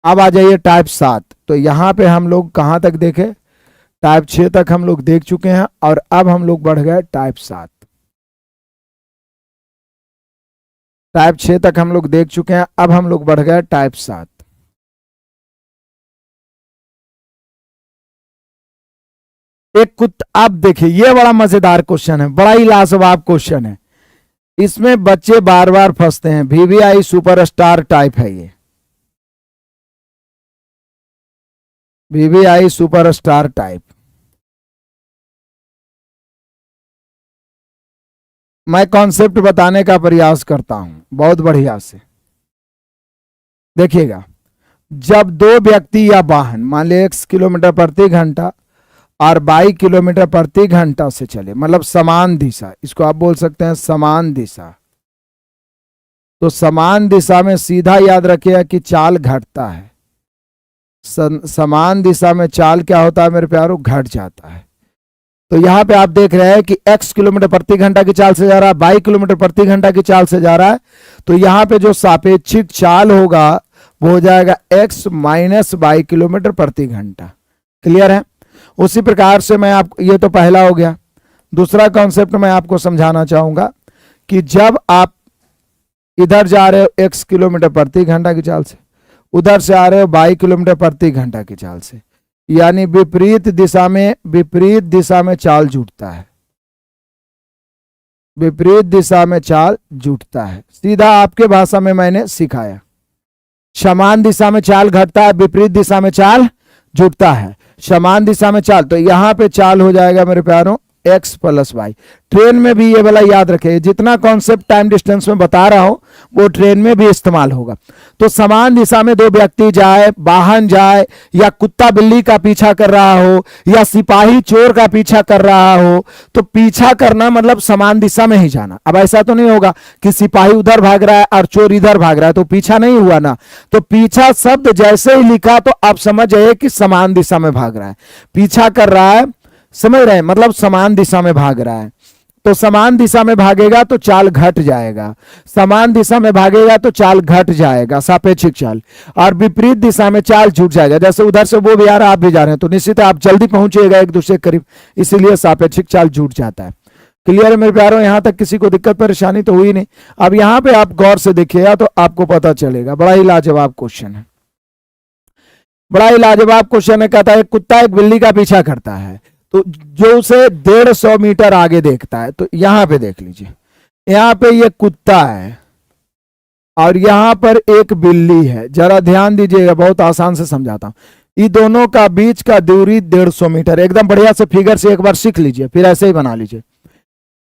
अब आ जाइए टाइप 7। तो यहाँ पे हम लोग कहाँ तक देखे, टाइप 6 तक हम लोग देख चुके हैं और अब हम लोग बढ़ गए टाइप 7। टाइप 6 तक हम लोग देख चुके हैं, अब हम लोग बढ़ गए टाइप 7। एक कुत्ता, अब देखिए ये बड़ा मजेदार क्वेश्चन है, बड़ा ही लाजवाब क्वेश्चन है। इसमें बच्चे बार बार फंसते हैं। वीवीआई सुपरस्टार टाइप है ये, वीवीआई सुपरस्टार टाइप। मैं कॉन्सेप्ट बताने का प्रयास करता हूं बहुत बढ़िया से, देखिएगा। जब दो व्यक्ति या वाहन मान लिया 1 किलोमीटर प्रति घंटा और 22 किलोमीटर प्रति घंटा से चले, मतलब समान दिशा, इसको आप बोल सकते हैं समान दिशा। तो समान दिशा में सीधा याद रखिएगा कि चाल घटता है। समान दिशा में चाल क्या होता है मेरे प्यारों, घट जाता है। तो यहां पे आप देख रहे हैं कि x किलोमीटर प्रति घंटा की चाल से जा रहा है, 22 किलोमीटर प्रति घंटा की चाल से जा रहा है। तो यहां पे जो सापेक्षिक चाल होगा वो हो जाएगा x माइनस 22 किलोमीटर प्रति घंटा। क्लियर है? उसी प्रकार से मैं आप, ये तो पहला हो गया। दूसरा कॉन्सेप्ट मैं आपको समझाना चाहूंगा कि जब आप इधर जा रहे हो x किलोमीटर प्रति घंटा की चाल से, उधर से आ रहे हो 22 किलोमीटर प्रति घंटा की चाल से, यानी विपरीत दिशा में चाल जुटता है, विपरीत दिशा में चाल जुटता है। सीधा आपके भाषा में मैंने सिखाया। समान दिशा में चाल घटता है, विपरीत दिशा में चाल जुटता है। समान दिशा में चाल, तो यहां पे चाल हो जाएगा मेरे प्यारों x प्लस वाई। ट्रेन में भी ये वाला याद रखें, जितना कॉन्सेप्ट टाइम डिस्टेंस में बता रहा हूं वो ट्रेन में भी इस्तेमाल होगा। तो समान दिशा में दो व्यक्ति जाए, वाहन जाए, या कुत्ता बिल्ली का पीछा कर रहा हो, या सिपाही चोर का पीछा कर रहा हो, तो पीछा करना मतलब समान दिशा में ही जाना। अब ऐसा तो नहीं होगा कि सिपाही उधर भाग रहा है और चोर इधर भाग रहा है तो पीछा नहीं हुआ ना। तो पीछा शब्द जैसे ही लिखा तो आप समझ जाइए कि समान दिशा में भाग रहा है, पीछा कर रहा है, समझ रहे हैं, मतलब समान दिशा में भाग रहा है। तो समान दिशा में भागेगा तो चाल घट जाएगा, समान दिशा में भागेगा तो चाल घट जाएगा, सापेक्षिक चाल। और विपरीत दिशा में चाल जुट जाएगा, जैसे उधर से वो भी आ रहा है आप भी जा रहे हैं, तो निश्चित आप जल्दी पहुंचेगा एक दूसरे के करीब, इसीलिए सापेक्षिक चाल जुट जाता है। क्लियर है मेरे प्यारों? यहां तक किसी को दिक्कत परेशानी तो हुई नहीं। अब यहां पे आप गौर से देखिएगा तो आपको पता चलेगा, बड़ा ही लाजवाब क्वेश्चन है, बड़ा ही लाजवाब क्वेश्चन है। कहता है कुत्ता एक बिल्ली का पीछा करता है, तो जो उसे 150 मीटर आगे देखता है। तो यहां पे देख लीजिए, यहां पे ये कुत्ता है और यहां पर एक बिल्ली है। जरा ध्यान दीजिएगा, बहुत आसान से समझाता हूं। इन दोनों का बीच का दूरी 150 मीटर। एकदम बढ़िया से फिगर से एक बार सीख लीजिए, फिर ऐसे ही बना लीजिए।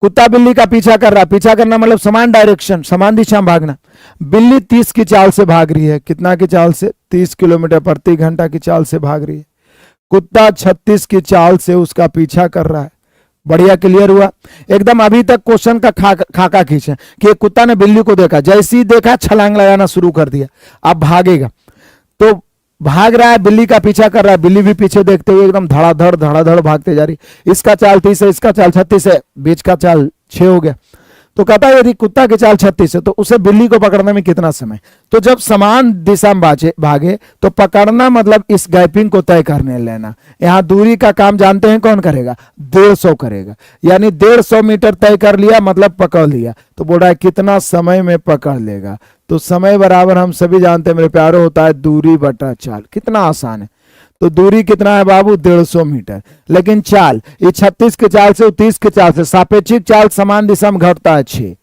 कुत्ता बिल्ली का पीछा कर रहा है, पीछा करना मतलब समान डायरेक्शन, समान दिशा में भागना। बिल्ली 30 की चाल से भाग रही है, कितना की चाल से? 30 किलोमीटर प्रति घंटा की चाल से भाग रही है। कुत्ता 36 की चाल से उसका पीछा कर रहा है। बढ़िया, क्लियर हुआ एकदम। अभी तक क्वेश्चन का खाका खींचे कि कुत्ता ने बिल्ली को देखा, जैसे ही देखा छलांग लगाना शुरू कर दिया, अब भागेगा। तो भाग रहा है, बिल्ली का पीछा कर रहा है, बिल्ली भी पीछे देखते हुए एकदम धड़ाधड़ भागते जा रही। इसका चाल 30 है, इसका चाल 36 है, बीच का चाल 6 हो गया। तो कहता है यदि कुत्ता की चाल 36 है तो उसे बिल्ली को पकड़ने में कितना समय? तो जब समान दिशा में भागे तो पकड़ना मतलब इस गैपिंग को तय करने लेना। यहां दूरी का काम जानते हैं कौन करेगा? 150 करेगा, यानी 150 मीटर तय कर लिया मतलब पकड़ लिया। तो बोल रहा है कितना समय में पकड़ लेगा? तो समय बराबर हम सभी जानते हैं मेरे प्यारे होता है दूरी बटा चाल। कितना आसान है। तो दूरी कितना है बाबू? 150 मीटर। लेकिन चाल, ये 36 के चाल से 30 के चाल से, सापेक्षिक चाल समान दिशा में घटता है 6।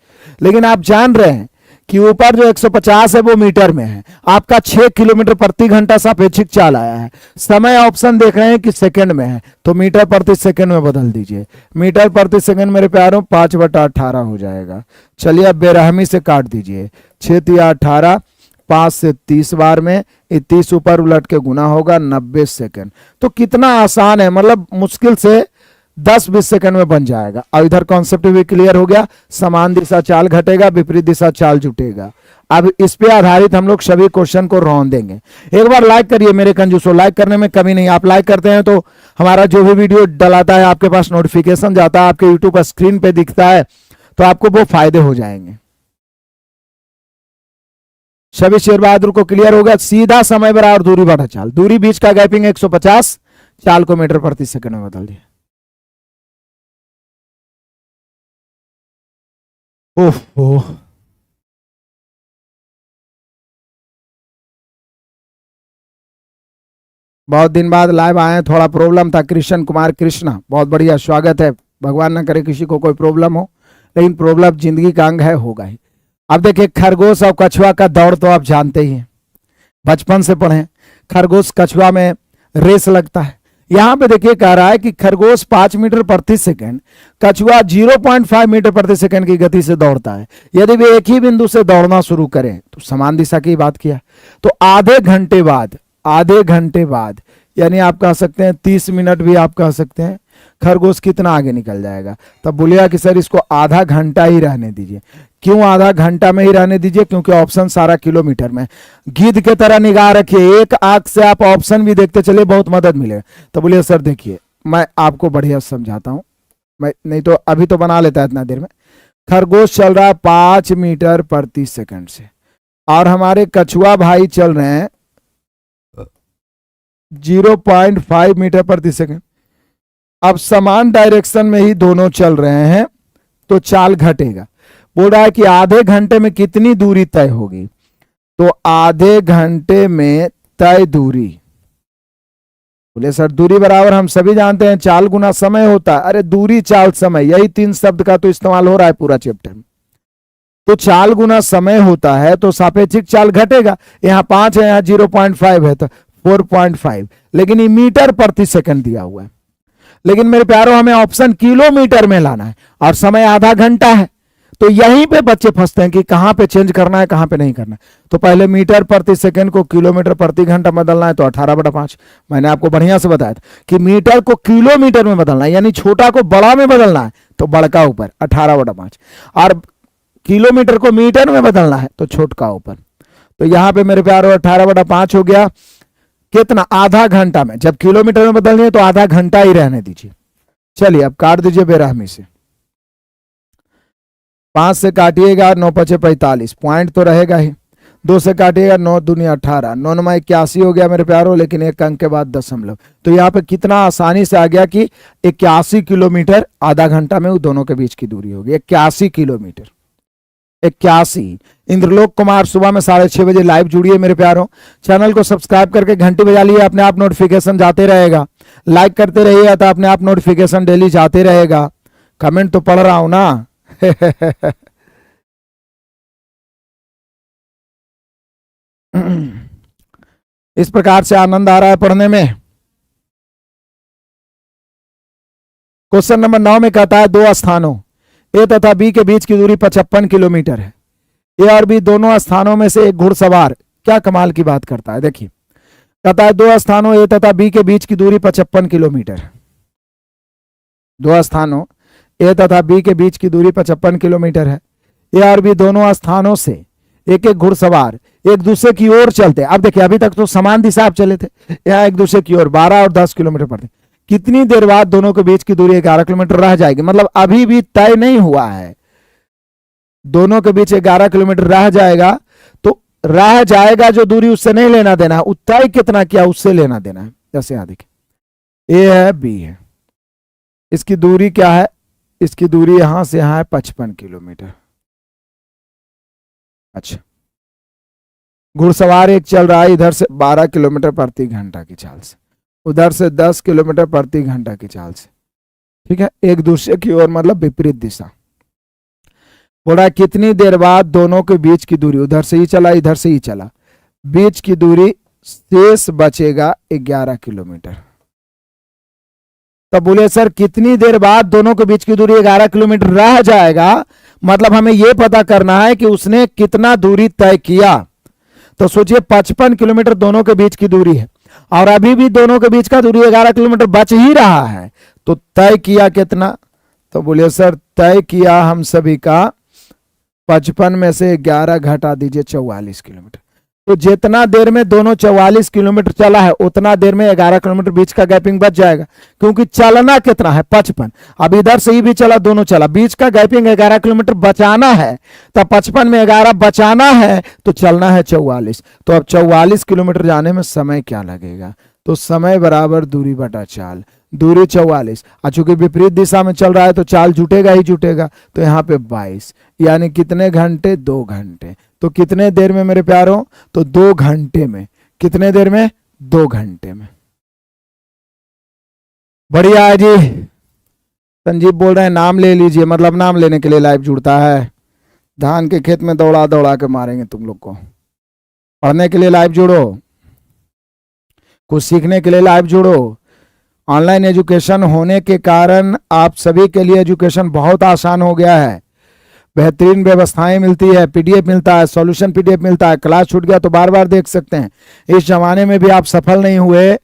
लेकिन आप जान रहे हैं कि ऊपर जो 150 है वो मीटर में है, आपका 6 किलोमीटर प्रति घंटा सापेक्षिक चाल आया है। समय ऑप्शन देख रहे हैं कि सेकंड में है, तो मीटर प्रति सेकंड में बदल दीजिए। मीटर प्रति सेकंड मेरे प्यारों 5/18 हो जाएगा। चलिए अब बेरहमी से काट दीजिए, 6 तिया 18, 5 से 30 बार में, ये 30 ऊपर उलट के गुना होगा 90 सेकंड। तो कितना आसान है, मतलब मुश्किल से 10-20 सेकंड में बन जाएगा। और इधर कॉन्सेप्ट भी क्लियर हो गया, समान दिशा चाल घटेगा, विपरीत दिशा चाल जुटेगा। अब इस पे आधारित हम लोग सभी क्वेश्चन को रौंद देंगे। एक बार लाइक करिए मेरे कंजूसों, लाइक करने में कमी नहीं। आप लाइक करते हैं तो हमारा जो भी वीडियो डलाता है आपके पास नोटिफिकेशन जाता है, आपके यूट्यूब पर स्क्रीन पे दिखता है, तो आपको वो फायदे हो जाएंगे। सभी शेर बहादुर को क्लियर हो गया। सीधा समय बराबर दूरी बटा चाल, दूरी बीच का गैपिंग 150, चाल को मीटर प्रति सेकंड में बदल दिया। ओह बहुत दिन बाद लाइव आए, थोड़ा प्रॉब्लम था। कृष्ण कुमार कृष्णा, बहुत बढ़िया, स्वागत है। भगवान ना करे किसी को कोई प्रॉब्लम हो, लेकिन प्रॉब्लम जिंदगी का अंग है, होगा ही। अब देखिए, खरगोश और कछुआ का दौड़ तो आप जानते ही हैं, बचपन से पढ़े। खरगोश कछुआ में रेस लगता है। यहां पे देखिए कह रहा है कि खरगोश 5 मीटर प्रति सेकंड, कछुआ 0.5 मीटर प्रति सेकंड की गति से दौड़ता है। यदि वे एक ही बिंदु से दौड़ना शुरू करें तो समान दिशा की बात किया, तो आधे घंटे बाद यानी आप कह सकते हैं 30 मिनट भी आप कह सकते हैं, खरगोश कितना आगे निकल जाएगा। तब बोलिएगा कि सर इसको आधा घंटा ही रहने दीजिए। क्यों आधा घंटा में ही रहने दीजिए? क्योंकि ऑप्शन सारा किलोमीटर में। गिद्ध के तरह निगाह रखिए, एक आंख से आप ऑप्शन भी देखते चलिए, बहुत मदद मिलेगा। तो बोलिए सर देखिए मैं आपको बढ़िया समझाता हूं, मैं नहीं तो अभी तो बना लेता है इतना देर में। खरगोश चल रहा है 5 मीटर प्रति सेकंड से, और हमारे कछुआ भाई चल रहे हैं 0.5 मीटर प्रति सेकंड। अब समान डायरेक्शन में ही दोनों चल रहे हैं, तो चाल घटेगा। बोल रहा है कि आधे घंटे में कितनी दूरी तय होगी, तो आधे घंटे में तय दूरी। बोले सर दूरी बराबर हम सभी जानते हैं चाल गुना समय होता है। अरे दूरी चाल समय, यही 3 शब्द का तो इस्तेमाल हो रहा है पूरा चैप्टर में। तो चाल गुना समय होता है तो सापेक्षिक चाल घटेगा। यहाँ 5 है, यहाँ 0.5 है, तो 4.5, लेकिन ये मीटर प्रति सेकंड दिया हुआ है। लेकिन मेरे प्यारों हमें ऑप्शन किलोमीटर में लाना है, और समय आधा घंटा है। तो यहीं पे बच्चे फंसते हैं कि कहां पे चेंज करना है, कहां पे नहीं करना है। तो पहले मीटर प्रति सेकंड को किलोमीटर प्रति घंटा बदलना है, तो 18/5। मैंने आपको बढ़िया से बताया था कि मीटर को किलोमीटर में बदलना है, यानी छोटा को बड़ा में बदलना है तो बड़का ऊपर 18/5, और किलोमीटर को मीटर में बदलना है तो छोटका ऊपर। तो यहां पर मेरे प्यारों 18/5 हो गया। कितना? आधा घंटा में। जब किलोमीटर में बदलनी है तो आधा घंटा ही रहने दीजिए। चलिए अब काट दीजिए बेरहमी से। 5 से काटिएगा 9 5 45, पॉइंट तो रहेगा ही। 2 से काटिएगा 9 दूनी 18, 9 9 81 हो गया मेरे प्यारों, लेकिन एक अंक के बाद दशमलव। तो यहाँ पे कितना आसानी से आ गया कि 81 किलोमीटर आधा घंटा में दोनों के बीच की दूरी होगी। 81 किलोमीटर, 81। इंद्रलोक कुमार सुबह में 6:30 बजे लाइव जुड़िए मेरे प्यारों। चैनल को सब्सक्राइब करके घंटी बजा लिए, अपने आप नोटिफिकेशन जाते रहेगा। लाइक करते रहिए तो अपने आप नोटिफिकेशन डेली जाते रहेगा। कमेंट तो पढ़ रहा हूं ना। इस प्रकार से आनंद आ रहा है पढ़ने में। क्वेश्चन नंबर 9 में कहता है 2 स्थानों ए तथा बी के बीच की दूरी 55 किलोमीटर है। ए और बी दोनों स्थानों में से एक घुड़सवार क्या कमाल की बात करता है। देखिए कहता है 2 स्थानों ए तथा बी के बीच की दूरी 55 किलोमीटर। 2 स्थानों ए तथा बी के बीच की दूरी 55 किलोमीटर है। ए और बी दोनों स्थानों से एक एक घुड़सवार एक दूसरे की ओर चलते। अब देखिए अभी तक तो समान दिशा आप चले थे, यहाँ एक दूसरे की ओर 12 और 10 किलोमीटर पड़ते। कितनी देर बाद दोनों के बीच की दूरी 11 किलोमीटर रह जाएगी? मतलब अभी भी तय नहीं हुआ है, दोनों के बीच 11 किलोमीटर रह जाएगा। तो रह जाएगा जो दूरी, उससे नहीं लेना देना है, तय कितना किया उससे लेना देना है। जैसे यहां देखिए ए है बी है, इसकी दूरी क्या है? इसकी दूरी यहां से यहां है 55 किलोमीटर। अच्छा, घुड़सवार एक चल रहा है इधर से 12 किलोमीटर प्रति घंटा की चाल से, उधर से 10 किलोमीटर प्रति घंटा की चाल से, ठीक है, एक दूसरे की ओर, मतलब विपरीत दिशा। बोला कितनी देर बाद दोनों के बीच की दूरी, उधर से ही चला इधर से ही चला, बीच की दूरी शेष बचेगा 11 किलोमीटर। तब बोले सर कितनी देर बाद दोनों के बीच की दूरी 11 किलोमीटर रह जाएगा? मतलब हमें यह पता करना है कि उसने कितना दूरी तय किया। तो सोचिए 55 किलोमीटर दोनों के बीच की दूरी है, और अभी भी दोनों के बीच का दूरी 11 किलोमीटर बच ही रहा है, तो तय किया कितना? तो बोले सर तय किया हम सभी का 55 में से 11 घटा दीजिए 44 किलोमीटर। तो जितना देर में दोनों 44 किलोमीटर चला है उतना देर में 11 किलोमीटर बीच का गैपिंग बच जाएगा, क्योंकि चलना कितना है 55। अब इधर से ही भी चला, दोनों चला, बीच का गैपिंग 11 किलोमीटर बचाना है, तब 55 में 11 बचाना है तो चलना है 44। तो अब 44 किलोमीटर जाने में समय क्या लगेगा, तो समय बराबर दूरी बटा चाल, दूरी 44, और चूंकि विपरीत दिशा में चल रहा है तो चाल जुटेगा ही जुटेगा, तो यहाँ पे 22, यानी कितने घंटे, 2 घंटे। तो कितने देर में मेरे प्यारों, तो 2 घंटे में। कितने देर में, 2 घंटे में। बढ़िया है जी। संजीव बोल रहे हैं नाम ले लीजिए, मतलब नाम लेने के लिए लाइव जुड़ता है। धान के खेत में दौड़ा दौड़ा के मारेंगे तुम लोग को। पढ़ने के लिए लाइव जुड़ो, कुछ सीखने के लिए लाइव जुड़ो। ऑनलाइन एजुकेशन होने के कारण आप सभी के लिए एजुकेशन बहुत आसान हो गया है। बेहतरीन व्यवस्थाएं मिलती है, पीडीएफ मिलता है, सॉल्यूशन पीडीएफ मिलता है। क्लास छूट गया तो बार बार देख सकते हैं। इस जमाने में भी आप सफल नहीं हुए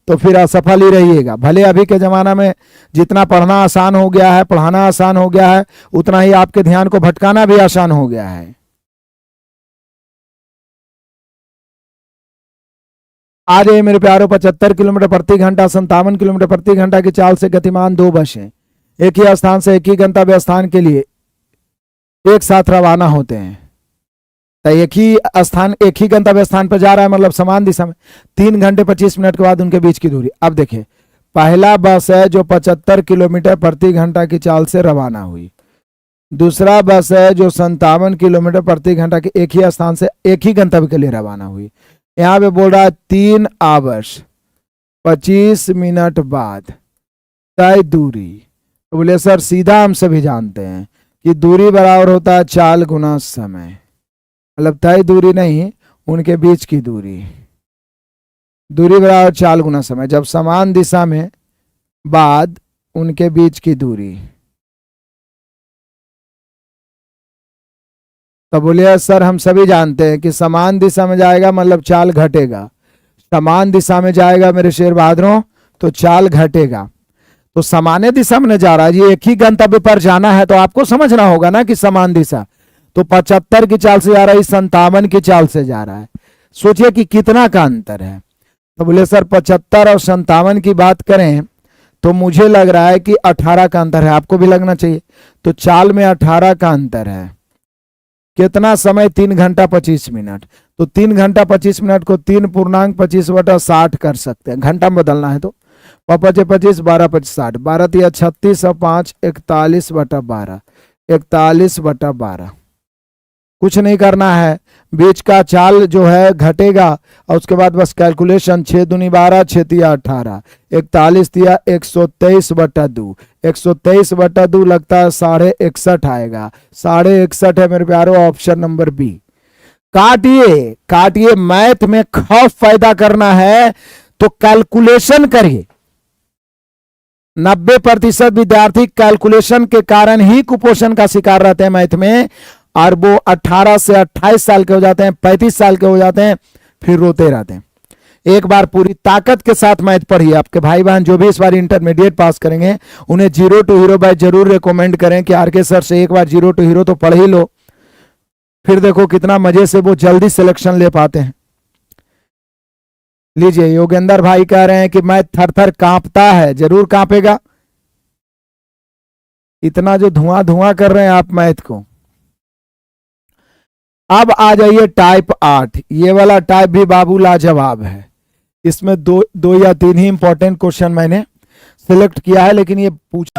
तो फिर असफल ही रहिएगा। भले अभी के जमाना में जितना पढ़ना आसान हो गया है, पढ़ाना आसान हो गया है, उतना ही आपके ध्यान को भटकाना भी आसान हो गया है। आ जाइए मेरे प्यारों। 75 किलोमीटर प्रति घंटा 57 किलोमीटर प्रति घंटा की चाल से गतिमान 2 बसें एक ही स्थान से एक ही गंतव्य स्थान के लिए एक साथ रवाना होते हैं। तो एक ही गंतव्य स्थान पर जा रहा है, मतलब समान दिशा में। 3 घंटे 25 मिनट के बाद उनके बीच की दूरी। अब देखिए, पहला बस है जो 75 किलोमीटर प्रति घंटा की चाल से रवाना हुई। दूसरा बस है जो 57 किलोमीटर प्रति घंटा के एक ही स्थान से एक ही गंतव्य के लिए रवाना हुई। यहाँ पे बोल रहा है 3 आवर्स 25 मिनट बाद तय दूरी। तो बोले सर सीधा हम सभी जानते हैं कि दूरी बराबर होता है चाल गुना समय, मतलब तय दूरी नहीं, उनके बीच की दूरी। दूरी बराबर चाल गुना समय, जब समान दिशा में बाद उनके बीच की दूरी। तो बोलिए सर हम सभी जानते हैं कि समान दिशा में जाएगा मतलब चाल घटेगा, समान दिशा में जाएगा मेरे शेर बहादुरों तो चाल घटेगा। तो समाने दिशा में जा रहा है जी, एक ही गंतव्य पर जाना है तो आपको समझना होगा ना कि समान दिशा। तो 75 की चाल से जा रहा है, 57 की चाल से जा रहा है। सोचिए कि कितना का अंतर है। तो बोले सर 75 और 57 की बात करें तो मुझे लग रहा है कि 18 का अंतर है, आपको भी लगना चाहिए। तो चाल में 18 का अंतर है। कितना समय, 3 घंटा 25 मिनट। तो 3 घंटा 25 मिनट को 3.25/60 कर सकते हैं, घंटा में बदलना है तो 5×5 = 12, 25 60, 12 × 36 और 5 41/12, 41/12। कुछ नहीं करना है, बीच का चाल जो है घटेगा और उसके बाद बस कैलकुलेशन। 6 दूनी 12, 6 तिया 18, 41 तिया 123/2, 123/2 लगता है 61.5 आएगा। 61.5 है मेरे प्यारो, ऑप्शन नंबर बी। काटिए काटिए, मैथ में खौफ पैदा करना है तो कैलकुलेशन करिए। 90% विद्यार्थी कैलकुलेशन के कारण ही कुपोषण का शिकार रहते हैं मैथ में, और वो 18 से 28 साल के हो जाते हैं, 35 साल के हो जाते हैं, फिर रोते रहते हैं। एक बार पूरी ताकत के साथ मैथ पढ़िए। आपके भाई बहन जो भी इस बार इंटरमीडिएट पास करेंगे उन्हें जीरो टू हीरो बाय जरूर रिकमेंड करें कि आरके सर से एक बार जीरो टू हीरो तो पढ़ ही लो, फिर देखो कितना मजे से वो जल्दी सिलेक्शन ले पाते हैं। लीजिए, योगेंद्र भाई कह रहे हैं कि मैथ थर थर कांपता है। जरूर कांपेगा, इतना जो धुआं धुआं कर रहे हैं आप मैथ को। अब आ जाइए टाइप 8। ये वाला टाइप भी बाबू लाजवाब है। इसमें दो या तीन ही इंपॉर्टेंट क्वेश्चन मैंने सिलेक्ट किया है, लेकिन ये पूछ